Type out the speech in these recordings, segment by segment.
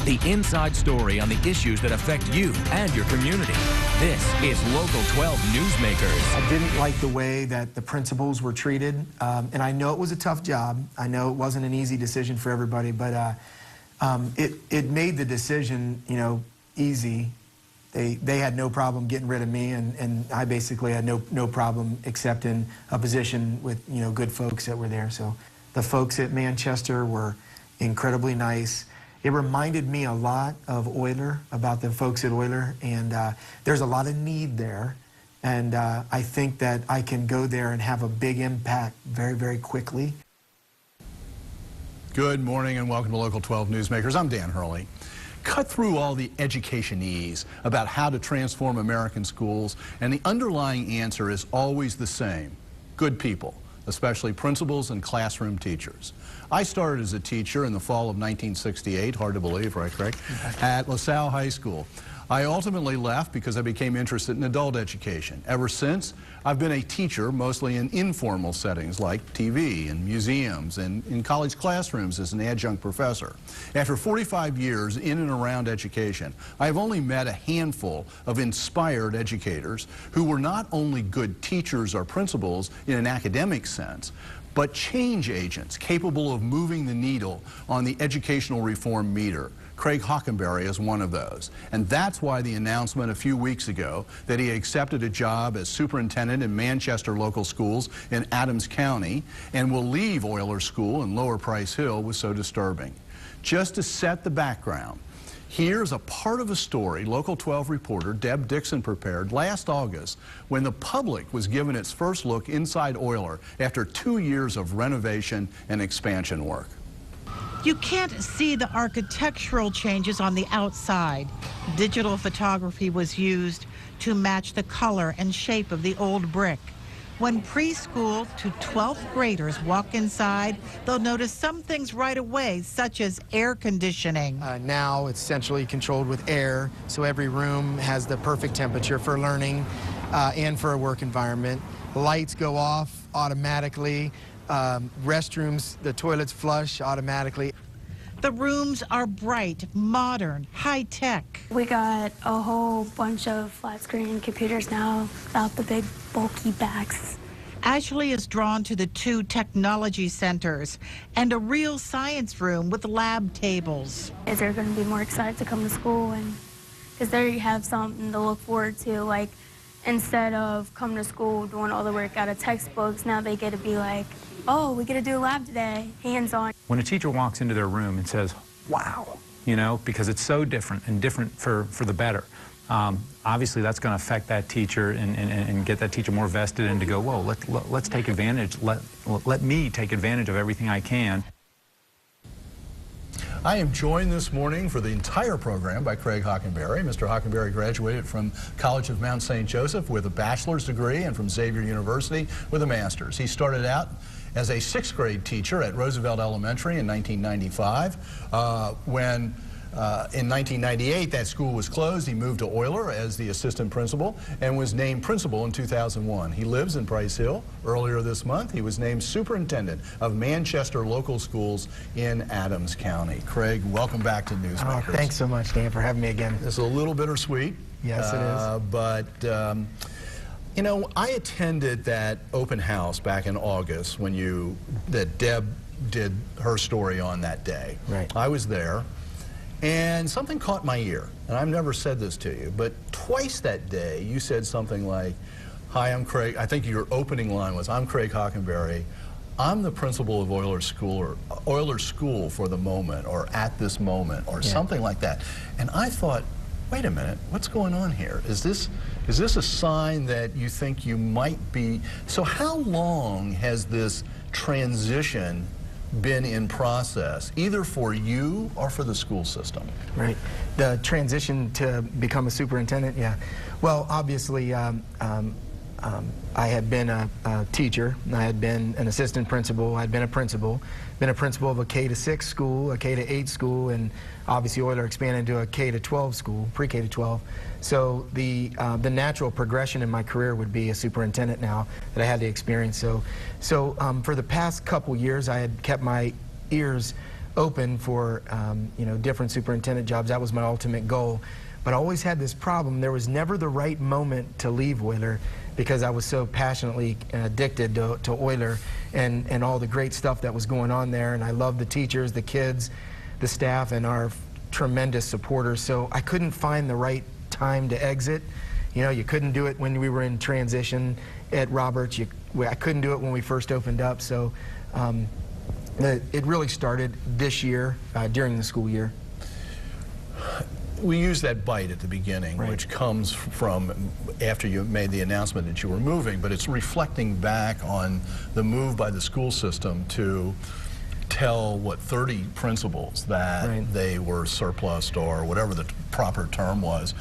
The inside story on the issues that affect you and your community. This is Local 12 Newsmakers. I didn't like the way that the principals were treated, and I know it was a tough job. I know it wasn't an easy decision for everybody, but it made the decision, easy. They had no problem getting rid of me, and I basically had no problem accepting a position with good folks that were there. So the folks at Manchester were incredibly nice. It reminded me a lot of Oyler, about the folks at Oyler, and there's a lot of need there, and I think that I can go there and have a big impact very, very quickly. Good morning and welcome to Local 12 Newsmakers. I'm Dan Hurley. Cut through all the educationese about how to transform American schools, and the underlying answer is always the same: good people, especially principals and classroom teachers. I started as a teacher in the fall of 1968, hard to believe, right, Craig, at LaSalle High School. I ultimately left because I became interested in adult education. Ever since, I've been a teacher, mostly in informal settings like TV and museums and in college classrooms as an adjunct professor. After 45 years in and around education, I have only met a handful of inspired educators who were not only good teachers or principals in an academic sense, but change agents capable of moving the needle on the educational reform meter. Craig Hockenberry is one of those. And that's why the announcement a few weeks ago that he accepted a job as superintendent in Manchester local schools in Adams County and will leave Oyler School in Lower Price Hill was so disturbing. Just to set the background, here's a part of a story Local 12 reporter Deb Dixon prepared last August when the public was given its first look inside Oyler after 2 years of renovation and expansion work. You can't see the architectural changes on the outside. Digital photography was used to match the color and shape of the old brick. When preschool to 12th graders walk inside, they'll notice some things right away, such as air conditioning. Now it's centrally controlled with air, so every room has the perfect temperature for learning and for a work environment. Lights go off automatically. Restrooms, the toilets flush automatically. The rooms are bright, modern, high-tech. We got a whole bunch of flat-screen computers now without the big, bulky backs. Ashley is drawn to the 2 technology centers and a real science room with lab tables. Is they're going to be more excited to come to school, and because there you have something to look forward to, like instead of coming to school doing all the work out of textbooks, now they get to be like, oh, we get to do a lab today, hands-on. When a teacher walks into their room and says, wow, because it's so different and different for the better, obviously that's going to affect that teacher and get that teacher more vested and to go, whoa, let's take advantage, let me take advantage of everything I can. I am joined this morning for the entire program by Craig Hockenberry. Mr. Hockenberry graduated from College of Mount St. Joseph with a bachelor's degree and from Xavier University with a master's. He started out as a 6th grade teacher at Roosevelt Elementary in 1995. In 1998, that school was closed. He moved to Oyler as the assistant principal and was named principal in 2001. He lives in Price Hill. Earlier this month, he was named superintendent of Manchester local schools in Adams County. Craig, welcome back to Newsmakers. Oh, thanks so much, Dan, for having me again. It's a little bittersweet. Yes, it is. But I attended that open house back in August that Deb did her story on that day. Right. I was there. And something caught my ear, and I've never said this to you, but twice that day you said something like, hi, I'm Craig. I think your opening line was, I'm Craig Hockenberry. I'm the principal of Oyler School, or Oyler School for the moment, or at this moment, or something like that. And I thought, wait a minute, what's going on here? Is this a sign that you think you might be? So how long has this transition been in process, either for you or for the school system? Right. The transition to become a superintendent, yeah. Well, obviously, I had been a teacher, I had been an assistant principal, I had been a principal of a K-6 school, a K-8 school, and obviously Oyler expanded to a K-12 school, pre-K to 12. So the natural progression in my career would be a superintendent now that I had the experience. So for the past couple years, I had kept my ears open for different superintendent jobs. That was my ultimate goal. But I always had this problem. There was never the right moment to leave Oyler because I was so passionately addicted to Oyler and all the great stuff that was going on there. And I loved the teachers, the kids, the staff, and our tremendous supporters. So I couldn't find the right time to exit. You couldn't do it when we were in transition at Roberts. I couldn't do it when we first opened up. So it really started this year, during the school year. We used that bite at the beginning, Right. which comes from after you made the announcement that you were moving, but it's reflecting back on the move by the school system to tell, 30 principals that Right. they were surplused, or whatever the proper term was.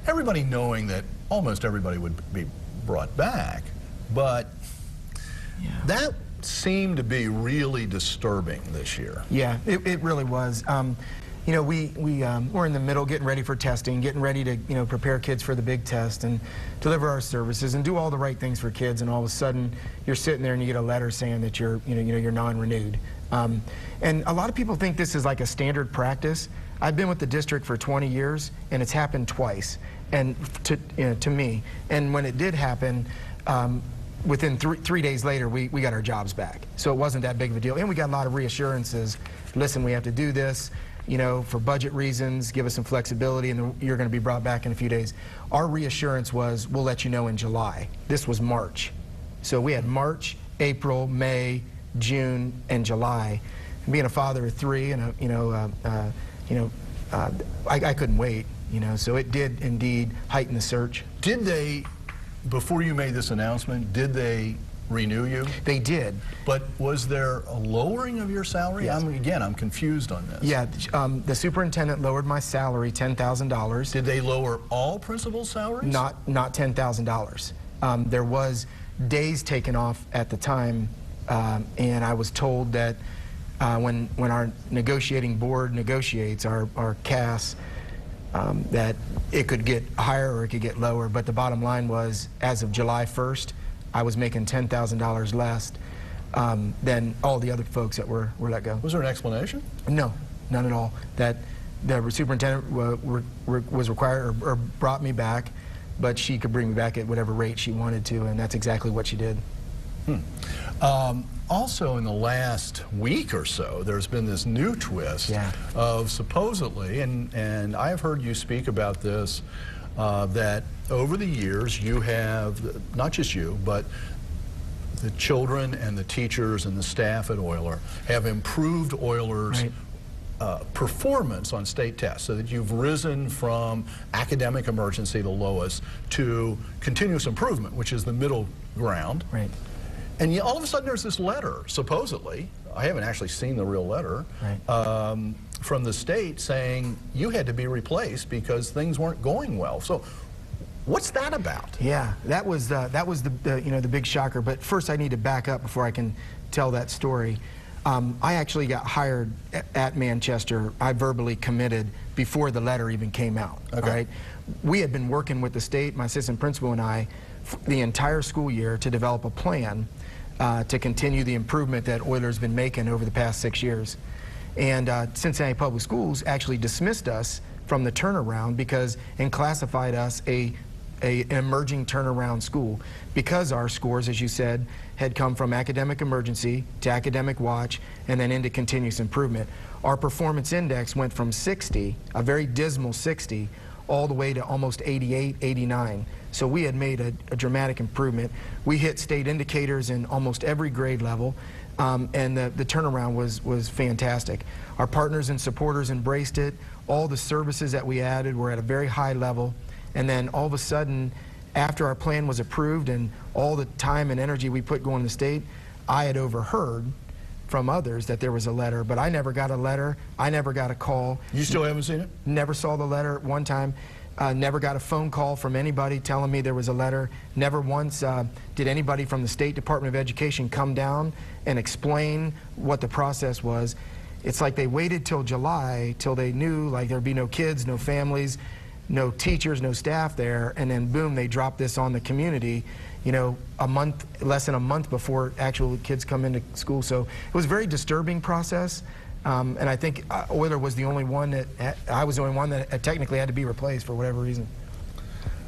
Everybody knowing that almost everybody would be brought back, but that seemed to be really disturbing this year. Yeah, it really was. We're in the middle, getting ready for testing, getting ready to prepare kids for the big test and deliver our services and do all the right things for kids. And all of a sudden, you're sitting there and you get a letter saying that you're non-renewed. And a lot of people think this is like a standard practice. I've been with the district for 20 years, and it's happened twice, and to me. And when it did happen, within three days later, we got our jobs back. So it wasn't that big of a deal. And we got a lot of reassurances. Listen, we have to do this, for budget reasons, give us some flexibility, and then you're going to be brought back in a few days. Our reassurance was, we'll let you know in July. This was March. So we had March, April, May, June, and July. And being a father of 3, and I couldn't wait, so it did indeed heighten the search. Did they, before you made this announcement, did they renew you? They did. But was there a lowering of your salary? Yes. I'm confused on this. Yeah, the superintendent lowered my salary $10,000. Did they lower all principals' salaries? Not $10,000. There was days taken off at the time, and I was told that when our negotiating board negotiates, our CAS, that it could get higher or it could get lower. But the bottom line was, as of July 1st, I was making $10,000 less than all the other folks that were let go. Was there an explanation? No, none at all. That the superintendent was required or brought me back, but she could bring me back at whatever rate she wanted to, and that's exactly what she did. Also, in the last week or so, there's been this new twist of supposedly, and I've heard you speak about this, that over the years you have, not just you, but the children and the teachers and the staff at Oyler have improved Oyler's performance on state tests, so that you've risen from academic emergency, the lowest, to continuous improvement, which is the middle ground. Right. And yet, all of a sudden there's this letter, supposedly, I haven't actually seen the real letter, from the state saying you had to be replaced because things weren't going well. So what's that about? Yeah, that was the big shocker. But first I need to back up before I can tell that story. I actually got hired at Manchester. I verbally committed before the letter even came out. Okay. Right? We had been working with the state, my assistant principal and I, the entire school year to develop a plan to continue the improvement that Oyler's been making over the past 6 years. And Cincinnati Public Schools actually dismissed us from the turnaround and classified us an emerging turnaround school because our scores, as you said, had come from academic emergency to academic watch and then into continuous improvement. Our performance index went from 60, a very dismal 60, all the way to almost 88, 89. So we had made a dramatic improvement. We hit state indicators in almost every grade level, and the turnaround was fantastic. Our partners and supporters embraced it. All the services that we added were at a very high level. And then all of a sudden, after our plan was approved and all the time and energy we put going to the state, I had overheard from others that there was a letter, but I never got a letter. I never got a call. You still haven't seen it? Never saw the letter one time. Never got a phone call from anybody telling me there was a letter. Never once did anybody from the State Department of Education come down and explain what the process was. It's like they waited till July, till they knew like there'd be no kids, no families, no teachers, no staff there, and then boom, they dropped this on the community, less than a month before actual kids come into school. So it was a very disturbing process, And I think Euler was the only one that, I was the only one that technically had to be replaced for whatever reason.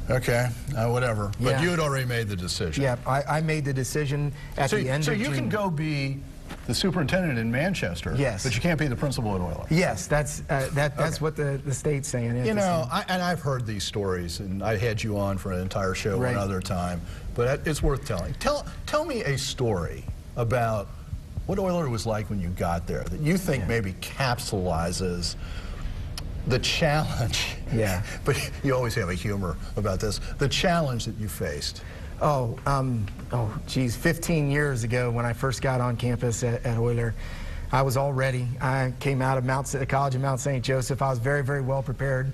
Okay, whatever. But Yeah. you had already made the decision. Yeah, I made the decision at the end of June. So you can go be the superintendent in Manchester, yes, but you can't be the principal at Euler. Yes, that's Okay. what the state's saying. You know, and I've heard these stories, and I had you on for an entire show Right. another time, but it's worth telling. Tell me a story about what Euler was like when you got there that you think maybe capsulizes the challenge. Yeah. But you always have a humor about this. The challenge that you faced. Oh, geez, 15 years ago when I first got on campus at Euler, I was all ready. I came out of the College of Mount St. Joseph. I was very, very well prepared.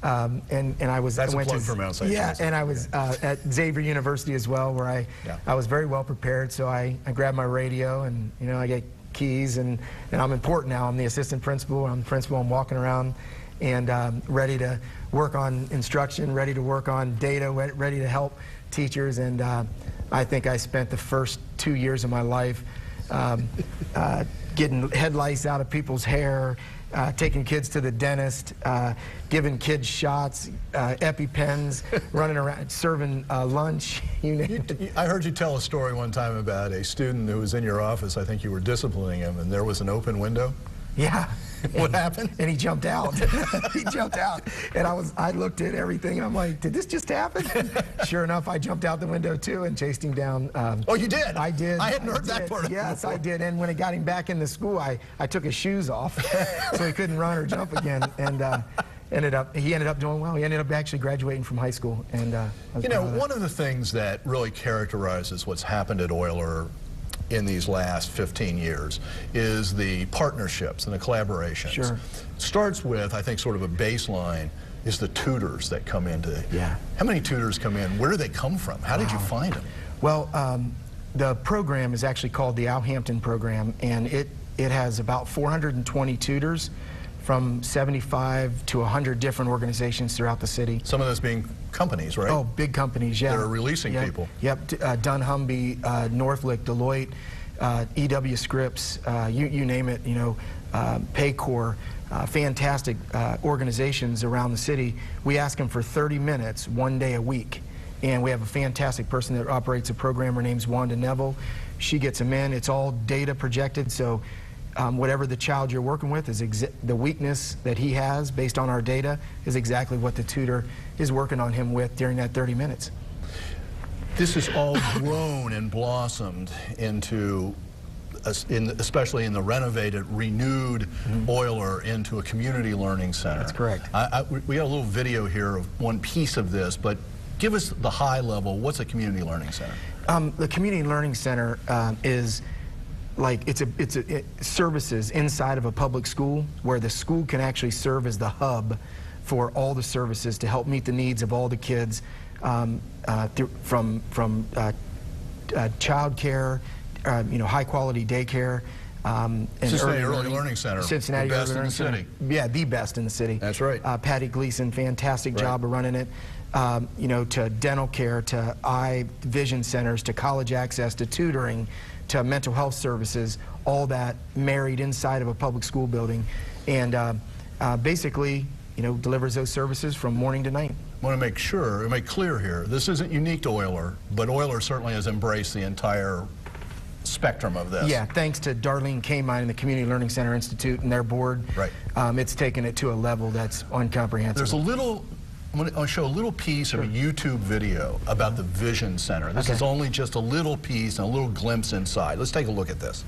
And I was. That's I went a plug to, for Mount St. Joseph. Yeah, and I was at Xavier University as well, where I was very well prepared. So I grabbed my radio, and I get keys, and I'm important now. I'm the assistant principal. I'm the principal. I'm walking around, and ready to work on instruction, ready to work on data, ready to help teachers. And I think I spent the first 2 years of my life getting headlights out of people's hair, taking kids to the dentist, giving kids shots, EpiPens, running around, serving lunch, you name it. I heard you tell a story one time about a student who was in your office. I think you were disciplining him, and there was an open window. Yeah. What happened? And he jumped out. He jumped out. And I looked at everything, and I'm like, did this just happen? Sure enough, I jumped out the window, too, and chased him down. Oh, you did? I did. I hadn't heard that part of it Yes, before. I did. And when I got him back into school, I took his shoes off so he couldn't run or jump again. And he ended up doing well. He ended up actually graduating from high school. And one of the things that really characterizes what's happened at Euler in these last 15 years is the partnerships and the collaborations. Sure. Starts with, I think, sort of a baseline is the tutors that come into. Yeah. How many tutors come in? Where do they come from? How did you find them? Well, the program is actually called the Alhampton program, and it has about 420 tutors from 75 to 100 different organizations throughout the city. Some of those being companies, right? Oh, big companies, yeah. That are releasing people. Yep, Dunnhumby, Northlick, Deloitte, EW Scripps, you name it, Paycor, fantastic organizations around the city. We ask them for 30 minutes, 1 day a week. And we have a fantastic person that operates a program. Her name's Wanda Neville. She gets them in. It's all data projected, so whatever the child you're working with is the weakness that he has based on our data is exactly what the tutor is working on him with during that 30 minutes. This has all grown and blossomed into, especially in the renovated, renewed Euler, into a community learning center. That's correct. We got a little video here of one piece of this, but give us the high level. What's a community learning center? The community learning center is like it's services inside of a public school where the school can actually serve as the hub for all the services to help meet the needs of all the kids, from child care, high quality daycare. And Cincinnati Early Learning Center, Cincinnati the best Early in the Learning city. Center. Yeah, the best in the city. That's right. Patty Gleason, fantastic job of running it. To dental care, to eye vision centers, to college access, to tutoring, to mental health services, all that married inside of a public school building, and basically, delivers those services from morning to night. I want to make clear here, this isn't unique to Euler, but Euler certainly has embraced the entire spectrum of this. Yeah, thanks to Darlene Kamine and the Community Learning Center Institute and their board. Right. It's taken it to a level that's incomprehensible. There's a little, I'll show a little piece of a YouTube video about the Vision Center. This is only just a little piece and a little glimpse inside. Let's take a look at this.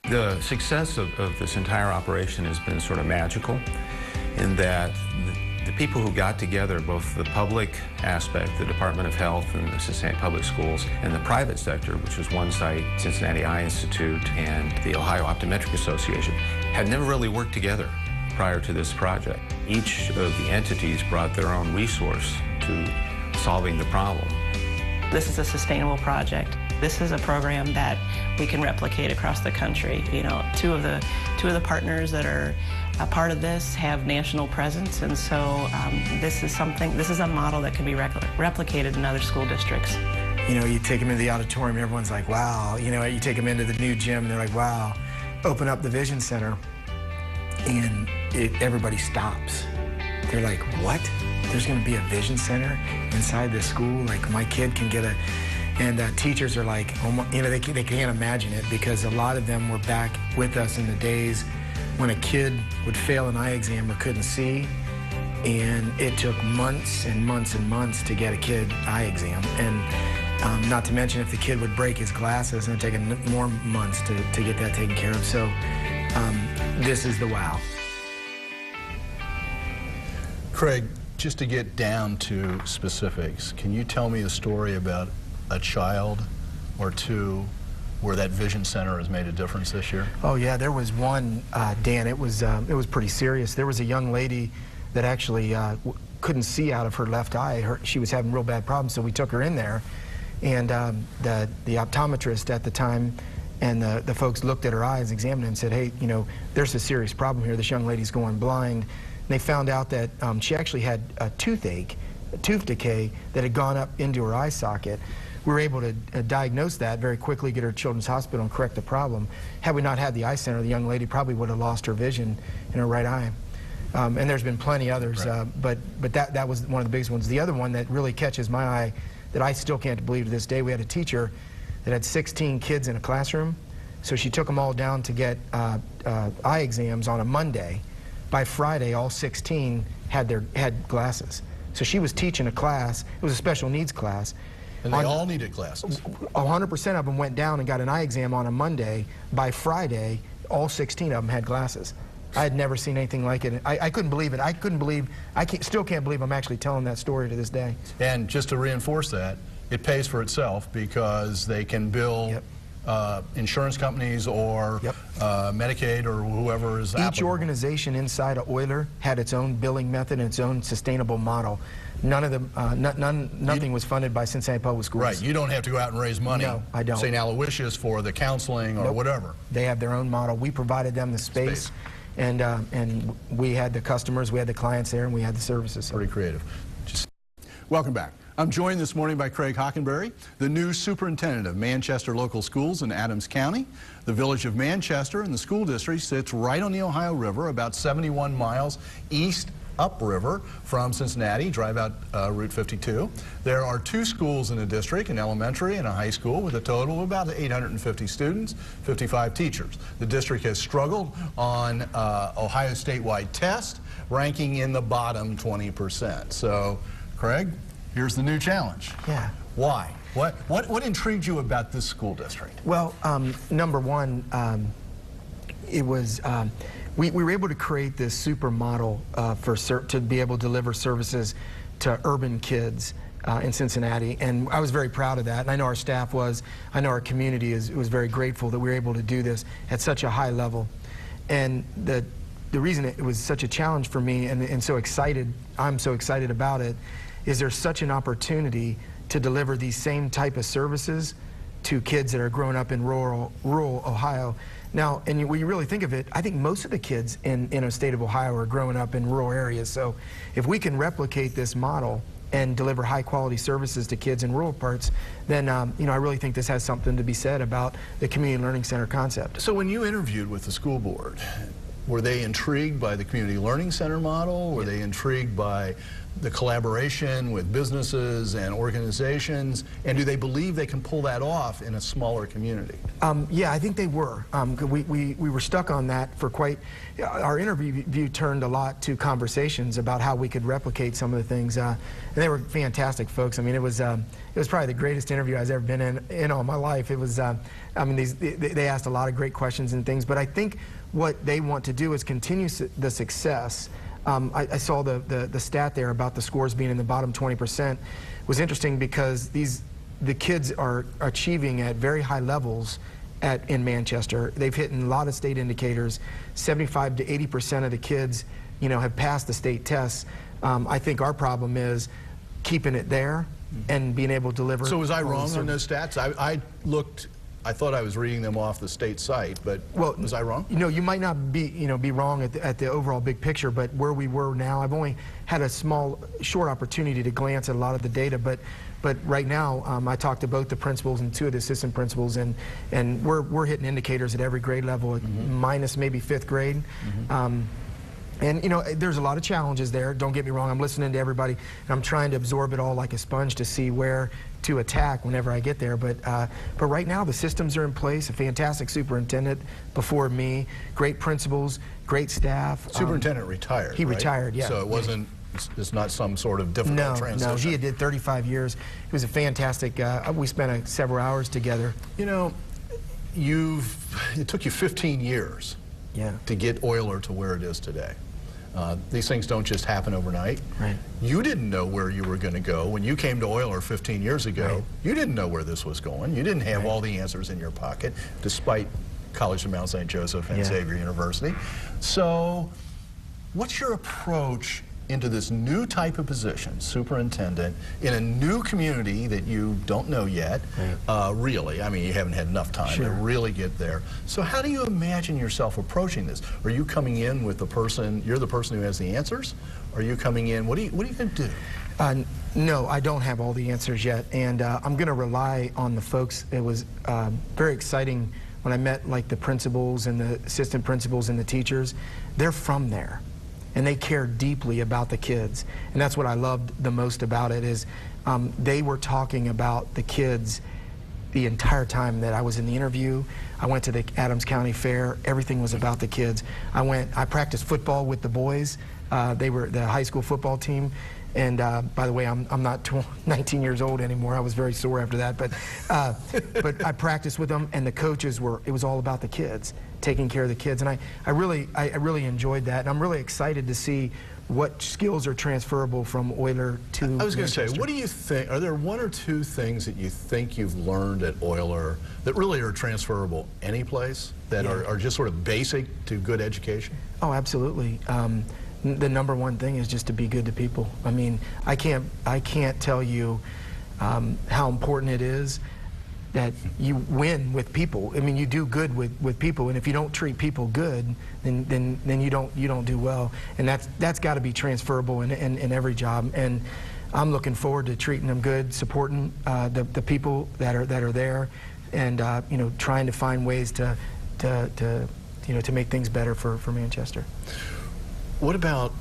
The success of this entire operation has been sort of magical in that the people who got together, both the public aspect, the Department of Health and the Cincinnati Public Schools, and the private sector, which was one site, Cincinnati Eye Institute and the Ohio Optometric Association, had never really worked together prior to this project. Each of the entities brought their own resource to solving the problem. This is a sustainable project. This is a program that we can replicate across the country. Two of the partners that are a part of this have national presence, and so this is a model that can be replicated in other school districts. You take them into the auditorium, everyone's like, wow. You take them into the new gym, they're like, wow. Open up the Vision Center, and everybody stops. They're like, what? There's gonna be a vision center inside this school? Like my kid can get a, and teachers are like, you know, they can't imagine it, because a lot of them were back with us in the days when a kid would fail an eye exam or couldn't see, and it took months and months and months to get a kid eye exam. And not to mention if the kid would break his glasses, and it'd take more months to get that taken care of. So this is the wow. Craig, just to get down to specifics, can you tell me a story about a child or two where that vision center has made a difference this year? Oh yeah, there was one, Dan. It was pretty serious. There was a young lady that actually couldn't see out of her left eye. She was having real bad problems, so we took her in there, and the optometrist at the time and the folks looked at her eyes, examined her, and said, hey, you know, there's a serious problem here. This young lady's going blind. And they found out that she actually had a toothache, a tooth decay that had gone up into her eye socket. We were able to diagnose that very quickly, get her to Children's Hospital, and correct the problem. Had we not had the eye center, the young lady probably would have lost her vision in her right eye. And there's been plenty others, right. but that was one of the biggest ones. The other one that really catches my eye, that I still can't believe to this day, we had a teacher that had 16 kids in a classroom. So she took them all down to get eye exams on a Monday. By Friday, all 16 had glasses. So she was teaching a class. It was a special needs class. And they all needed glasses. 100% of them went down and got an eye exam on a Monday. By Friday, all 16 of them had glasses. I had never seen anything like it. I couldn't believe it. Still can't believe I'm actually telling that story to this day. And just to reinforce that, it pays for itself because they can bill Yep. Insurance companies or Yep. Medicaid or whoever is applicable. Each organization inside of Euler had its own billing method and its own sustainable model. None of them, nothing was funded by Cincinnati Public Schools. Right, you don't have to go out and raise money. No, I don't. St. Aloysius for the counseling or Nope. whatever. They have their own model. We provided them the space. And we had the customers, we had the clients there, and we had the services. Pretty creative. Welcome back. I'm joined this morning by Craig Hockenberry, the new superintendent of Manchester Local Schools in Adams County. The village of Manchester and the school district sits right on the Ohio River, about 71 miles east upriver from Cincinnati. Drive out Route 52. There are 2 schools in the district, an elementary and a high school, with a total of about 850 students, 55 teachers. The district has struggled on Ohio statewide test, ranking in the bottom 20%. So, Craig, here's the new challenge. Yeah. Why? What intrigued you about this school district? Well, number one, it was, we were able to create this super model to be able to deliver services to urban kids in Cincinnati, and I was very proud of that, and I know our staff was. I know our community was very grateful that we were able to do this at such a high level. And the reason it was such a challenge for me and so excited, I'm so excited about it, is there's such an opportunity to deliver these same type of services to kids that are growing up in rural Ohio. Now, and when you really think of it, I think most of the kids in a state of Ohio are growing up in rural areas. So if we can replicate this model and deliver high quality services to kids in rural parts, then you know, I really think this has something to be said about the community learning center concept. So when you interviewed with the school board, were they intrigued by the community learning center model? Were they intrigued by the collaboration with businesses and organizations? And do they believe they can pull that off in a smaller community? Yeah, I think they were. We were stuck on that for quite, our interview turned a lot to conversations about how we could replicate some of the things. And they were fantastic folks. I mean, it was probably the greatest interview I've ever been in all my life. It was, I mean, they asked a lot of great questions and things, but I think what they want to do is continue the success. I saw the stat there about the scores being in the bottom 20%. Was interesting because the kids are achieving at very high levels in Manchester. They've hit in a lot of state indicators. 75 to 80% of the kids, you know, have passed the state tests. I think our problem is keeping it there and being able to deliver. So was I wrong on those stats? I looked I thought I was reading them off the state site, but was I wrong? You might not be, be wrong at the overall big picture, but where we were now, I've only had a short opportunity to glance at a lot of the data, but right now, I talked to both the principals and 2 of the assistant principals, and we're hitting indicators at every grade level, minus maybe 5th grade. And there's a lot of challenges there. Don't get me wrong. I'm listening to everybody, and I'm trying to absorb it all like a sponge to see where to attack whenever I get there. But right now, the systems are in place. A fantastic superintendent before me, great principals, great staff. Superintendent retired. He retired, yeah. So it wasn't. It's not some sort of difficult transition. No, he did 35 years. He was a fantastic. We spent several hours together. It took you 15 years. Yeah. To get Euler to where it is today. These things don't just happen overnight. Right. You didn't know where you were going to go. When you came to Euler 15 years ago, right. You didn't know where this was going. You didn't have all the answers in your pocket, despite College of Mount St. Joseph and Xavier University. So what's your approach into this new type of position, superintendent, in a new community that you don't know yet, really? I mean, you haven't had enough time to really get there. So how do you imagine yourself approaching this? Are you coming in with the person, you're the person who has the answers? Are you coming in, what are you going to do? No, I don't have all the answers yet, and I'm going to rely on the folks. It was very exciting when I met the principals and the assistant principals and the teachers. They're from there. And they care deeply about the kids. And that's what I loved the most about it is they were talking about the kids the entire time that I was in the interview. I went to the Adams County Fair. Everything was about the kids. I practiced football with the boys. They were the high school football team. And by the way, I'm not 19 years old anymore. I was very sore after that. But I practiced with them, and the coaches it was all about the kids, taking care of the kids. And I really enjoyed that. And I'm really excited to see what skills are transferable from Euler to I was going to say, Manchester. what do you think, are there 1 or 2 things that you think you've learned at Euler that really are transferable any place, that are just sort of basic to good education? Oh, absolutely. The number 1 thing is just to be good to people. I mean, I can't tell you how important it is that you win with people. I mean, you do good with people, and if you don't treat people good, then you don't do well. And that's got to be transferable in every job. And I'm looking forward to treating them good, supporting the people that are there, and trying to find ways to make things better for Manchester. What about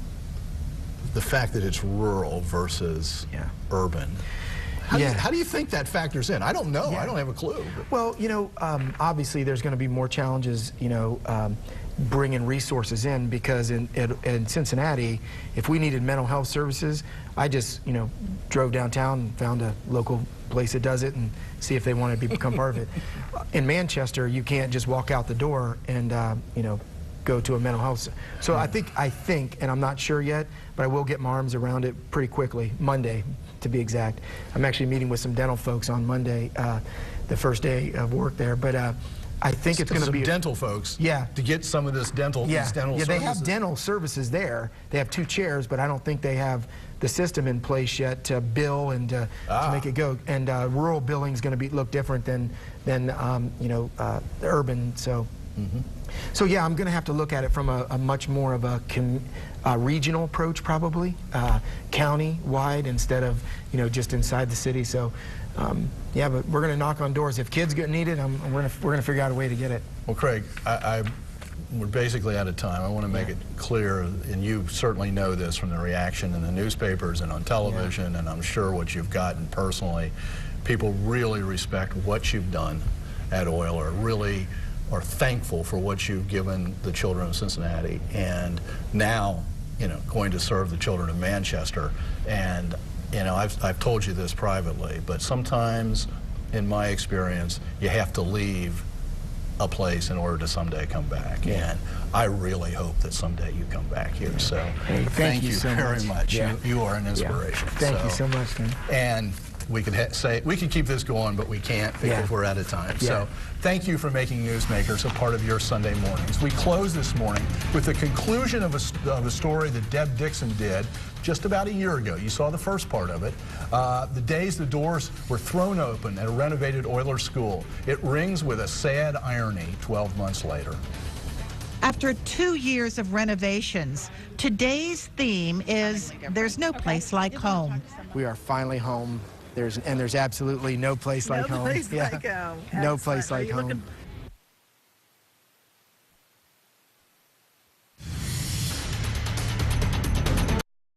the fact that it's rural versus urban? How do you think that factors in? I don't know. I don't have a clue. Well, obviously there's going to be more challenges, bringing resources in, because in Cincinnati, if we needed mental health services, I just, drove downtown and found a local place that does it and see if they wanted to become part of it. In Manchester, you can't just walk out the door and, go to a mental health. So I think, and I'm not sure yet, but I will get my arms around it pretty quickly, Monday, to be exact. I'm actually meeting with some dental folks on Monday, the first day of work there. But I think it's going to be dental folks. To get some of this dental. These dental services. They have dental services there. They have 2 chairs, but I don't think they have the system in place yet to bill and to make it go. And rural billing is going to look different than urban. So. So yeah, I'm going to have to look at it from a much more of a regional approach, probably county-wide instead of just inside the city. So yeah, but we're going to knock on doors. If kids need it, we're going to figure out a way to get it. Well, Craig, we're basically out of time. I want to make it clear, and you certainly know this from the reaction in the newspapers and on television, and I'm sure what you've gotten personally. People really respect what you've done at Euler. Really are thankful for what you've given the children of Cincinnati, and now, going to serve the children of Manchester. And, I've told you this privately, but sometimes, in my experience, you have to leave a place in order to someday come back. And I really hope that someday you come back here. So thank you so very much. Yeah. You are an inspiration. Thank you so much, man. And we could say we could keep this going, but we can't because we're out of time. Yeah. So thank you for making Newsmakers a part of your Sunday mornings. We close this morning with the conclusion of a story that Deb Dixon did just about a year ago. You saw the first part of it. The days the doors were thrown open at a renovated Oilers school. It rings with a sad irony 12 months later. After 2 years of renovations, today's theme is There's No Place Like Home. We are finally home. There's absolutely no place like home. No place like home. No place like Are you home. looking